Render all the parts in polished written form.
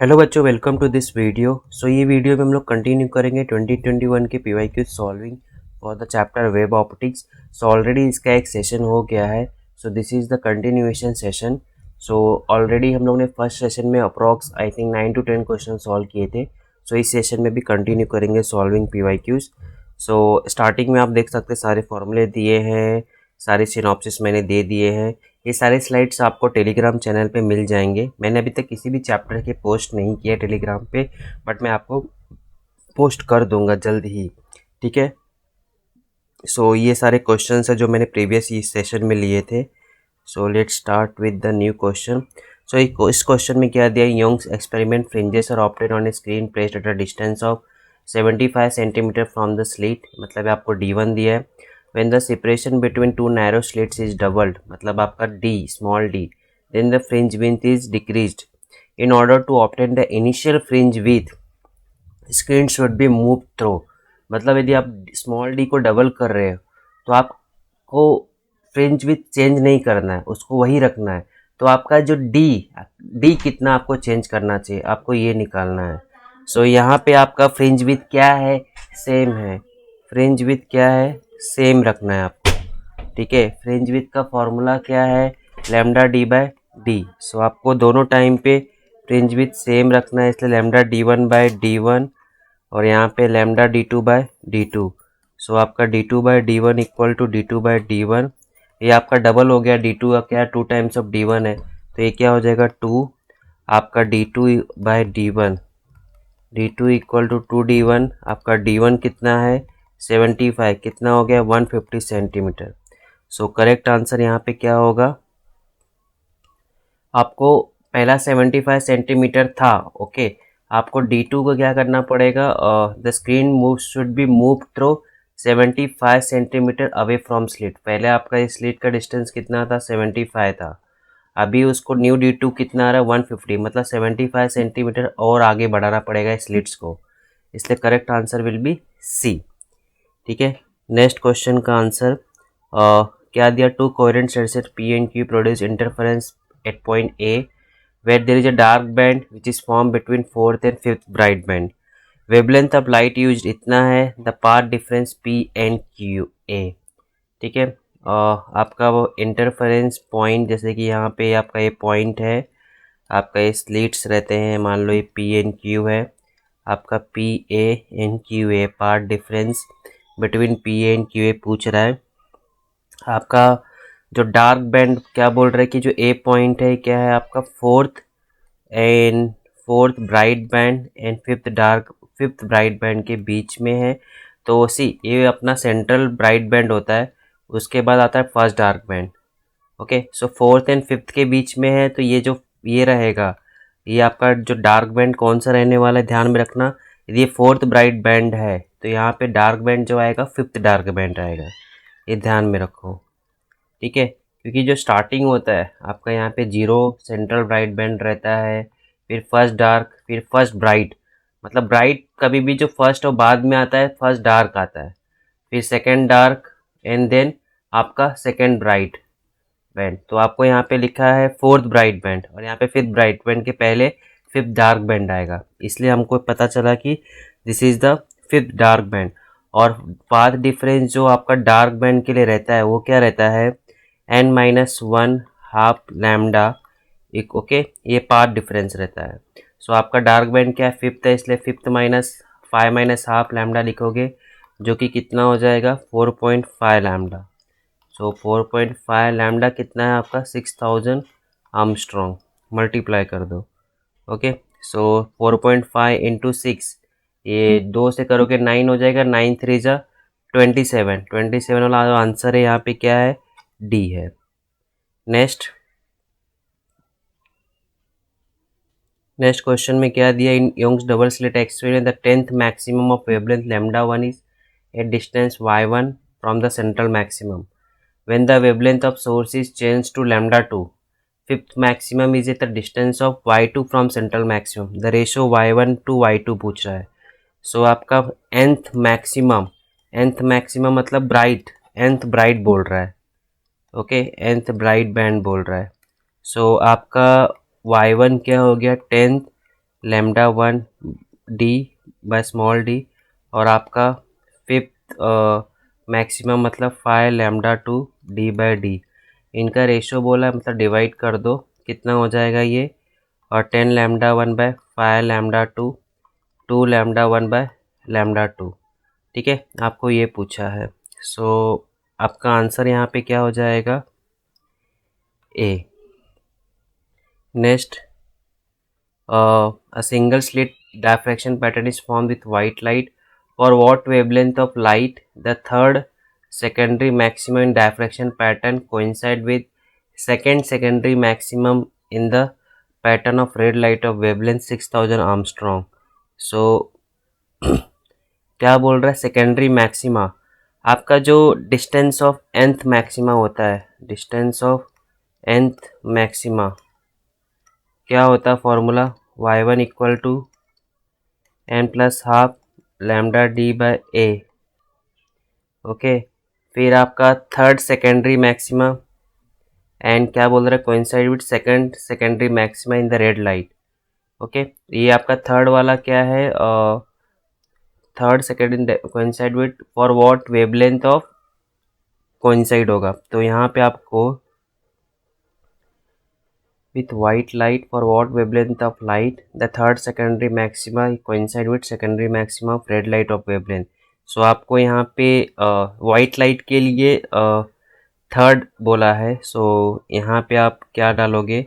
Hello बच्चों, welcome to this video. ये video में हम लोग कंटिन्यू करेंगे 2021 के PYQ solving for the chapter web optics. Already इसका एक सेशन हो गया है। This is the continuation session. Already हम लोग ने फर्स्ट सेशन में approx I think 9 to 10 question solve किए थे। इस सेशन में भी कंटिन्यू करेंगे सॉल्विंग पीवाईक्यूज। स्टार्टिंग में आप देख सकते हैं सारे फॉर्मूले दिए हैं, सारे सिनॉप्सिस मैंने दे दिए हैं। ये सारे स्लाइड्स आपको टेलीग्राम चैनल पे मिल जाएंगे। मैंने अभी तक किसी भी चैप्टर के पोस्ट नहीं किया टेलीग्राम पे, बट मैं आपको पोस्ट कर दूंगा जल्द ही, ठीक है। ये सारे क्वेश्चंस हैं जो मैंने प्रीवियस इस सेशन में लिए थे। Let's start with the new question. इस क्वेश्चन में क्या दिया, Young's experiment fringes are opted on a screen placed at a distance of 75 centimetre from the slit, मतलब आपको D1 दिया है। when the separation between two narrow slits is doubled, मतलब आपका d small d, then the fringe width is decreased. In order to obtain the initial fringe width, screen should be moved through, मतलब यदि आप small d को double कर रहे हो तो आपको फ्रिंज विथ चेंज नहीं करना है, उसको वही रखना है। तो आपका जो d कितना आपको चेंज करना चाहिए, आपको ये निकालना है। यहाँ पे आपका फ्रिंज विथ क्या है, सेम है। फ्रिंज विथ क्या है, सेम रखना है आपको, ठीक है। फ्रिंज विथ का फॉर्मूला क्या है, लैम्डा d बाय डी। आपको दोनों टाइम पे फ्रिंज विथ सेम रखना है, इसलिए लैम्डा d1 बाय d1 और यहाँ पे लैम्डा d2 बाय d2। आपका d2 bye d1 equal to d2 bye d1। ये आपका डबल हो गया, d2 का क्या 2 टाइम्स ऑफ d1 है, तो ये क्या हो जाएगा 2। आपका d2 bye d1, d2 equal to 2d1। आपका d1 कितना है 75, कितना हो गया 150 सेंटीमीटर। करेक्ट आंसर यहाँ पे क्या होगा, आपको पहला 75 सेंटीमीटर था, ओके। आपको d2 को क्या करना पड़ेगा, the screen move should be move through 75 centimetre away from slit. पहले आपका इस स्लिट का डिस्टेंस कितना था 75 था, अभी उसको न्यू d2 कितना आ रहा है 150, मतलब 75 सेंटीमीटर और आगे बढ़ाना पड़ेगा स्लिट्स को, इसलिए correct answer will be C, ठीक है। नेक्स्ट क्वेश्चन का आंसर क्या दिया, two coherent set P and Q produce interference at point A where there is a dark band which is formed between fourth and fifth bright band. Wavelength of light used इतना है, the path difference P and QA, ठीक है। आपका वो interference point, जैसे कि यहाँ पे आपका ये पॉइंट है, आपका ये स्लिट्स रहते हैं, मान लो ये P and Q है, आपका PA and QA path difference between PA and QA पूछ रहा है। आपका जो डार्क बैंड क्या बोल रहा है कि जो A पॉइंट है क्या है आपका fourth bright band and fifth bright band के बीच में है। तो ये अपना सेंट्रल ब्राइट बैंड होता है, उसके बाद आता है first dark band, okay. Fourth and fifth के बीच में है, तो ये रहेगा, ये आपका जो डार्क बैंड कौन सा रहने वाला है, ध्यान में रखना। यदि ये फोर्थ ब्राइट बैंड है तो यहाँ पे डार्क बैंड जो आएगा फिफ्थ डार्क बैंड आएगा, ये ध्यान में रखो, ठीक है। क्योंकि जो स्टार्टिंग होता है आपका यहाँ पे 0 सेंट्रल ब्राइट बैंड रहता है, फिर फर्स्ट डार्क, फिर फर्स्ट ब्राइट, मतलब ब्राइट कभी भी जो फर्स्ट और बाद में आता है फर्स्ट डार्क आता है, फिर सेकेंड डार्क एंड देन आपका सेकेंड ब्राइट बैंड। तो आपको यहाँ पे लिखा है फोर्थ ब्राइट बैंड और यहाँ पे फिफ्थ ब्राइट बैंड के पहले फिफ्थ डार्क बैंड आएगा, इसलिए हमको पता चला कि this is the fifth dark band. और पाथ डिफरेंस जो आपका डार्क बैंड के लिए रहता है वो क्या रहता है, n-1 हाफ लैम्डा, एक ओके, ये पाथ डिफरेंस रहता है। आपका डार्क बैंड क्या है फिफ्थ है, इसलिए फिफ्थ -5 माइनस हाफ लैम्डा लिखोगे, जो कि कितना हो जाएगा 4.5 लैम्डा। 4.5 लैम्डा कितना है आपका 6000 आर्मस्ट्रॉन्ग, मल्टीप्लाई कर दो, ओके। 4.5 इंटू 6, ये 2 से करोगे 9 हो जाएगा, 9 3 जा 27 वाला आंसर है यहाँ पे क्या है, डी है। नेक्स्ट क्वेश्चन में क्या दिया, in Young's double slit experiment the 10th maximum of wavelength lambda 1 is at distance y1 from the central maximum. When the wavelength of source is changed to lambda 2, fifth maximum is at the distance of y2 from central maximum. The ratio y1 to y2 पूछ रहा है। आपका nth maximum मतलब nth bright बोल रहा है, okay, nth bright band बोल रहा है। आपका y1 क्या हो गया 10th lambda 1 D by small D, और आपका फिफ्थ मैक्सिमम मतलब 5 लैम्डा 2 डी बाय डी। इनका रेशो बोला है, मतलब डिवाइड कर दो, कितना हो जाएगा ये, और 10 lambda 1 by 5 lambda 2, 2 lambda 1 by lambda 2। ठीक है, आपको ये पूछा है। सो आपका आंसर यहाँ पे क्या हो जाएगा, A. Next, a single slit diffraction pattern is formed with white light. For what wavelength of light the third secondary maximum in diffraction pattern coincide with second secondary maximum in the pattern of red light of wavelength 6000 Armstrong? So क्या बोल रहा है, secondary maxima आपका जो distance of nth maxima होता है, distance of nth maxima क्या होता है formula, y1 equal to n plus half lambda D by A. Okay, फिर आपका थर्ड सेकेंडरी मैक्सिमा एंड क्या बोल रहा है, coincide with second secondary maxima in the red light. Okay, ये आपका थर्ड वाला क्या है, third second coincide with for what wavelength of coincide होगा, तो यहाँ पे आपको with white light for what wavelength of light the third secondary maxima coincide with secondary maxima of red light of wavelength। सो आपको यहाँ पे वाइट लाइट के लिए थर्ड बोला है, सो यहाँ पे आप क्या डालोगे,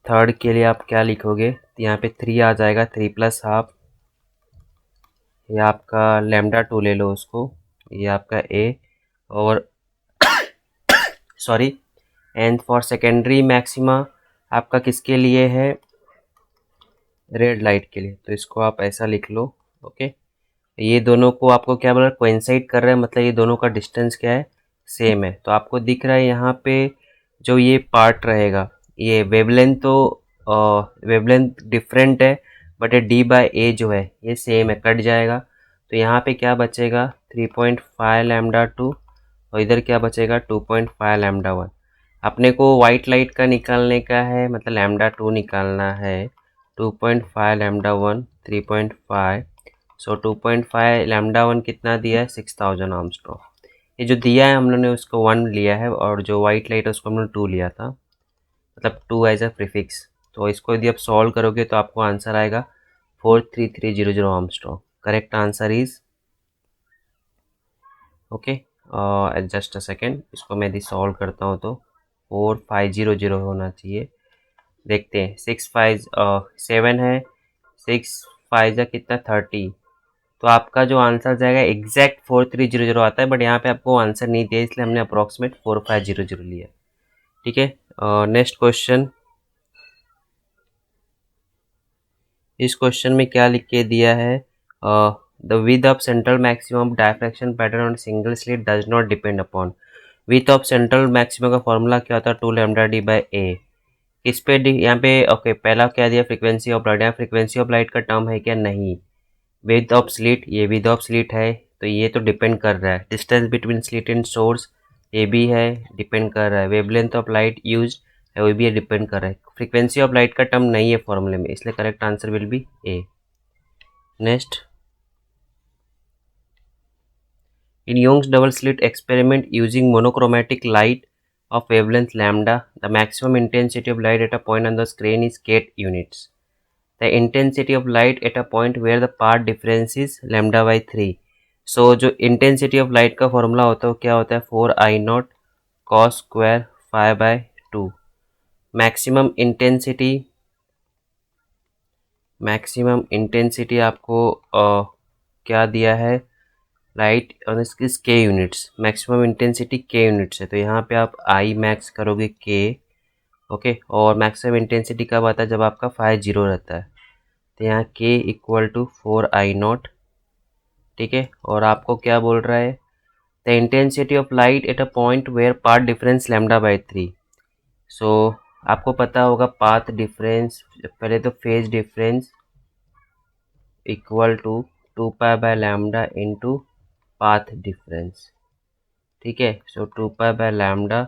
थर्ड के लिए आप क्या लिखोगे, तो यहाँ पे 3 आ जाएगा, 3 प्लस हाफ, ये आपका लैम्डा 2 ले लो उसको, ये आपका ए, और sorry, and for secondary maxima आपका किसके लिए है, रेड लाइट के लिए, तो इसको आप ऐसा लिख लो। ओके, ये दोनों को आपको क्या बोला, कोइंसाइड कर रहा है, मतलब ये दोनों का डिस्टेंस क्या है, सेम है। तो आपको दिख रहा है यहाँ पे जो ये पार्ट रहेगा, ये वेवलेंथ तो वेवलेंथ डिफरेंट है, बट ये डी बाय ए जो है ये सेम है, कट जाएगा। तो यहाँ पे क्या बचेगा, 3.5 लैम्डा 2, और इधर क्या बचेगा, 2.5 लैम्डा 1। अपने को वाइट लाइट का निकालने का है, मतलब लैम्डा 2 निकालना है, 2.5 लैम्डा 1 3.5, सो 2.5 लैम्डा 1 कितना दिया है, 6000 आर्मस्ट्रॉन्ग। ये जो दिया है हम लोग ने उसको 1 लिया है, और जो वाइट लाइट है उसको हम लोग 2 लिया था, मतलब 2 एज अ प्रीफिक्स। तो इसको यदि आप सॉल्व करोगे तो आपको आंसर आएगा 43300 Armstrong. Correct answer is, okay, just a second, इसको मैं यदि सॉल्व करता हूँ तो 4500 होना चाहिए। देखते हैं, 6 5 7 है, 6 5 कितना 30, तो आपका जो आंसर जाएगा एग्जैक्ट 4300 आता है, बट यहाँ पे आपको आंसर नहीं दिया, इसलिए हमने अप्रॉक्सीमेट 4500 लिया। ठीक है, नेक्स्ट क्वेश्चन, इस क्वेश्चन में क्या लिख के दिया है, the width of central maximum diffraction pattern on single slit does not depend upon. Width of central maximum का फॉर्मूला क्या होता है, 2 लैम्डा डी बाय ए। इस पे यहाँ पे ओके, पहला क्या दिया, फ्रीक्वेंसी ऑफ लाइट, यहाँ फ्रीक्वेंसी ऑफ लाइट का टर्म है क्या, नहीं। विथ ऑफ स्लिट, ये विथ ऑफ स्लिट है, तो ये तो डिपेंड कर रहा है। Distance between slit and source, ये भी है, डिपेंड कर रहा है। वेवलेंथ ऑफ लाइट यूज है, वो भी डिपेंड कर रहा है। फ्रीक्वेंसी ऑफ लाइट का टर्म नहीं है फॉर्मूले में, इसलिए correct answer will be A. Next, in Young's double slit experiment using monochromatic light of wavelength lambda, the maximum intensity of light at a point on the screen is Ket units. The intensity of light at a point where the path difference is lambda by 3. So जो intensity of light का formula होता है वो क्या होता है, 4I not cos square 5/2। Maximum intensity आपको क्या दिया है, लाइट और इसकी के यूनिट्स, मैक्सिमम इंटेंसिटी के यूनिट्स है, तो यहाँ पे आप आई मैक्स करोगे के। ओके, और मैक्सिमम इंटेंसिटी कब आता है, जब आपका 50 रहता है, तो यहाँ के इक्वल टू 4I नॉट। ठीक है, और आपको क्या बोल रहा है, the intensity of light at a point where path difference lambda by 3। So आपको पता होगा पाथ डिफरेंस, पहले तो phase difference equal to 2π lambda into path difference. ठीक है, सो 2π लैम्डा,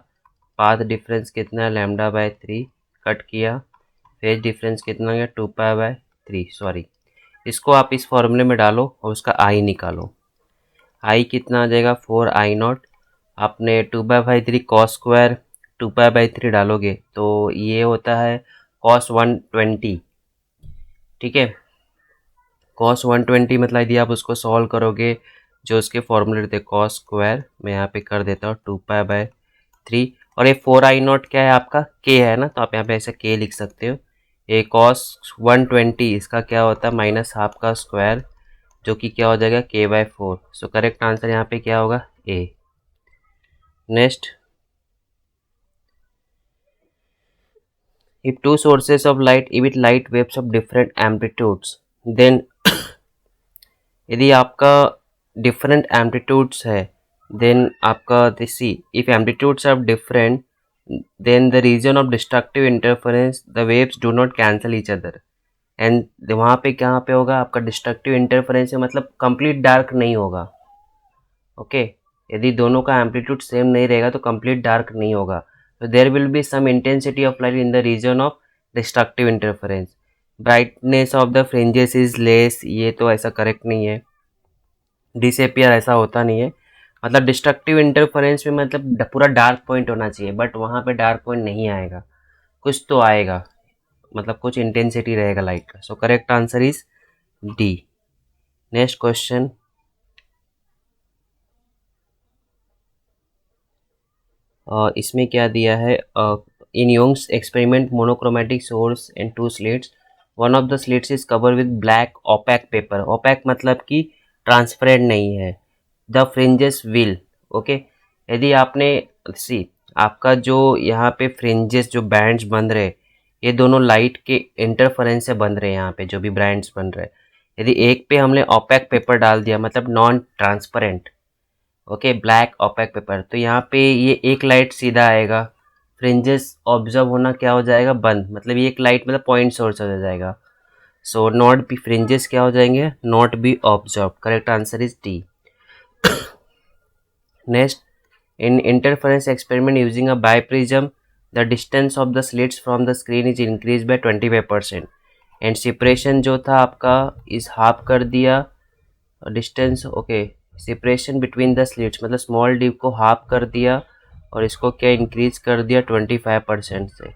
पाथ डिफरेंस कितना है, लैम्डा बाय 3, कट किया, फेज डिफरेंस कितना गया, 2π 3 सॉरी, इसको आप इस फॉर्मूले में डालो और उसका आई निकालो। आई कितना आ जाएगा 4i0, आपने 2/3 कॉस स्क्वायर 2π/3 डालोगे तो ये होता है कॉस 120। ठीक है, कॉस 120 मतलब यदि आप उसको सॉल्व करोगे, जो उसके फॉर्मूले रहते कॉस स्क्वायर, मैं यहाँ पे कर देता हूँ 2π/3, और ये 4i0 क्या है आपका के है ना, तो आप यहाँ पे ऐसे के लिख सकते हो। ये कॉस 120 इसका क्या होता है माइनस हाफ का स्क्वायर, जो कि क्या हो जाएगा k/4। सो करेक्ट आंसर यहाँ पे क्या होगा A. Next, if two sources of light emit light waves of different amplitudes, then यदि आपका डिफरेंट एम्पलीट्यूड्स है, देन आपका C if amplitudes are different, then the region of destructive interference the waves do not cancel each other, and वहाँ पे कहाँ पे होगा आपका डिस्ट्रक्टिव इंटरफेरेंस है, मतलब कंप्लीट डार्क नहीं होगा। ओके, यदि दोनों का एम्पलीट्यूड सेम नहीं रहेगा तो कंप्लीट डार्क नहीं होगा। तो there will be some intensity of light in the region of destructive interference. Brightness of the fringes is less, ये तो ऐसा करेक्ट नहीं है। डिसअपियर ऐसा होता नहीं है, मतलब डिस्ट्रक्टिव इंटरफेरेंस में मतलब पूरा डार्क पॉइंट होना चाहिए, बट वहाँ पे डार्क पॉइंट नहीं आएगा, कुछ तो आएगा, मतलब कुछ इंटेंसिटी रहेगा लाइट का। So correct answer is D. Next question, इसमें क्या दिया है, in Young's experiment monochromatic source and 2 slits, one of the slits is cover with black opaque paper. Opaque मतलब कि ट्रांसपेरेंट नहीं है। द फ्रिंजेस विल, ओके, यदि आपने सी आपका जो यहाँ पे फ्रिंजेस जो बैंड्स बन रहे, ये दोनों लाइट के इंटरफेरेंस से बन रहे हैं। यहाँ पे जो भी बैंड्स बन रहे, यदि एक पे हमने ओपैक पेपर डाल दिया मतलब non transparent, okay, black opaque paper, तो यहाँ पे ये एक लाइट सीधा आएगा, फ्रिंजेस ऑब्जर्व होना क्या हो जाएगा बंद, मतलब ये एक लाइट मतलब पॉइंट सोर्स हो जाएगा। सो नॉट बी फ्रिंजेस क्या हो जाएंगे, not be observe. Correct answer is D. Next, in interference experiment using a biprism, the distance of the slits from the screen is increase by 25% and separation जो था आपका is half कर दिया distance. Okay, separation between the slits मतलब small D को half कर दिया और इसको क्या इंक्रीज कर दिया 25% से।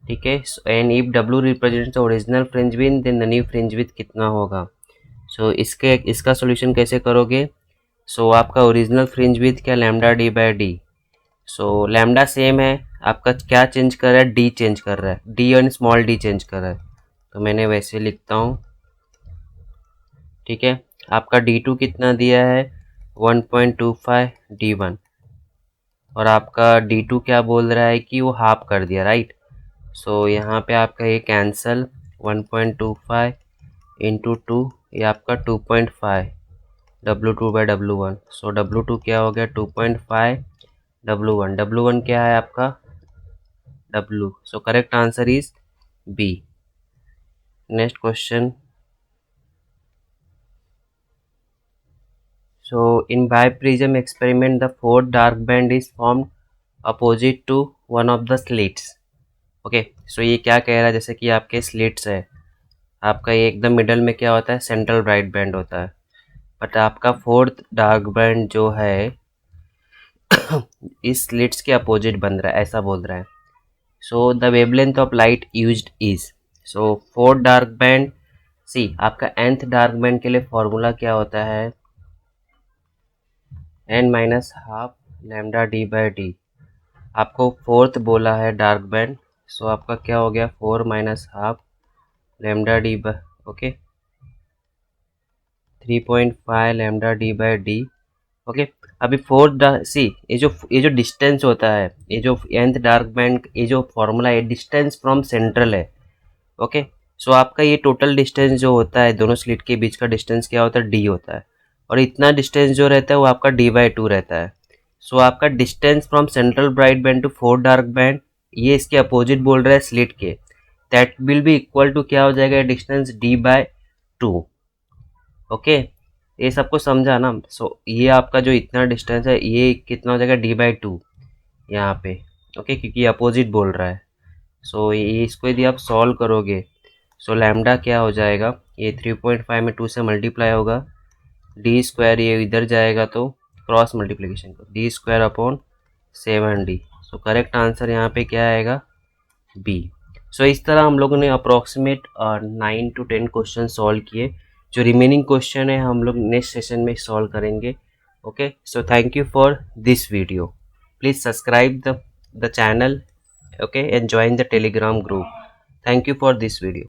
ठीक है, and if W represents the original fringe width then the new fringe width कितना होगा। सो इसका सॉल्यूशन कैसे करोगे। सो आपका ओरिजिनल फ्रिंज विड्थ क्या lambda D by D. So lambda same है, आपका क्या चेंज कर रहा है, डी चेंज कर रहा है, डी और स्मॉल डी चेंज कर रहा है, तो मैंने वैसे लिखता हूँ। ठीक है, आपका D2 कितना दिया है 1.25 D1, और आपका D2 क्या बोल रहा है कि वो हाफ कर दिया, राइट। सो यहाँ पे आपका ये कैंसल 1.25 इंटू 2, ये आपका 2.5 W2/W1। सो W2 क्या हो गया 2.5 W1, W1 क्या है आपका W। So correct answer is B. Next question, so in biprism experiment the fourth dark band is formed opposite to one of the slits। Okay, so ये क्या कह रहा है, जैसे कि आपके स्लिट्स है, आपका ये एकदम मिडल में क्या होता है सेंट्रल ब्राइट बैंड होता है, बट आपका फोर्थ डार्क बैंड जो है इस स्लिट्स के अपोजिट बन रहा है, ऐसा बोल रहा है। So the wavelength of light used is, so fourth dark band, see आपका nth डार्क बैंड के लिए फॉर्मूला क्या होता है n minus half lambda D by D. आपको फोर्थ बोला है डार्क बैंड, सो आपका क्या हो गया 4 minus half lambda D by, okay, 3.5 lambda D by D. Okay, अभी फोर्थ सी ये जो डिस्टेंस होता है, ये जो nth डार्क बैंड, ये जो फॉर्मूला है डिस्टेंस फ्रॉम सेंट्रल है। ओके, सो आपका ये टोटल डिस्टेंस जो होता है दोनों स्लिट के बीच का डिस्टेंस क्या होता है डी होता है, और इतना डिस्टेंस जो रहता है वो आपका D/2 रहता है। सो आपका distance from central bright band to fourth dark band, ये इसके अपोजिट बोल रहा है स्लिट के, that will be equal to क्या हो जाएगा डिस्टेंस D/2। ओके, ये सबको समझा ना। सो ये आपका जो इतना डिस्टेंस है ये कितना हो जाएगा D/2 यहाँ पे, ओके, क्योंकि अपोजिट बोल रहा है। सो ये इसको यदि आप सॉल्व करोगे सो लैम्डा क्या हो जाएगा, ये 3.5 में 2 से मल्टीप्लाई होगा, डी स्क्वायर ये इधर जाएगा तो क्रॉस मल्टीप्लिकेशन को डी स्क्वायर अपॉन 7d। सो करेक्ट आंसर यहाँ पे क्या आएगा, बी। सो इस तरह हम लोगों ने अप्रॉक्सीमेट 9 to 10 क्वेश्चन सॉल्व किए। जो रिमेनिंग क्वेश्चन है हम लोग नेक्स्ट सेशन में सॉल्व करेंगे। Okay, so thank you for this video. Please subscribe the channel, okay, and join the Telegram group. Thank you for this video.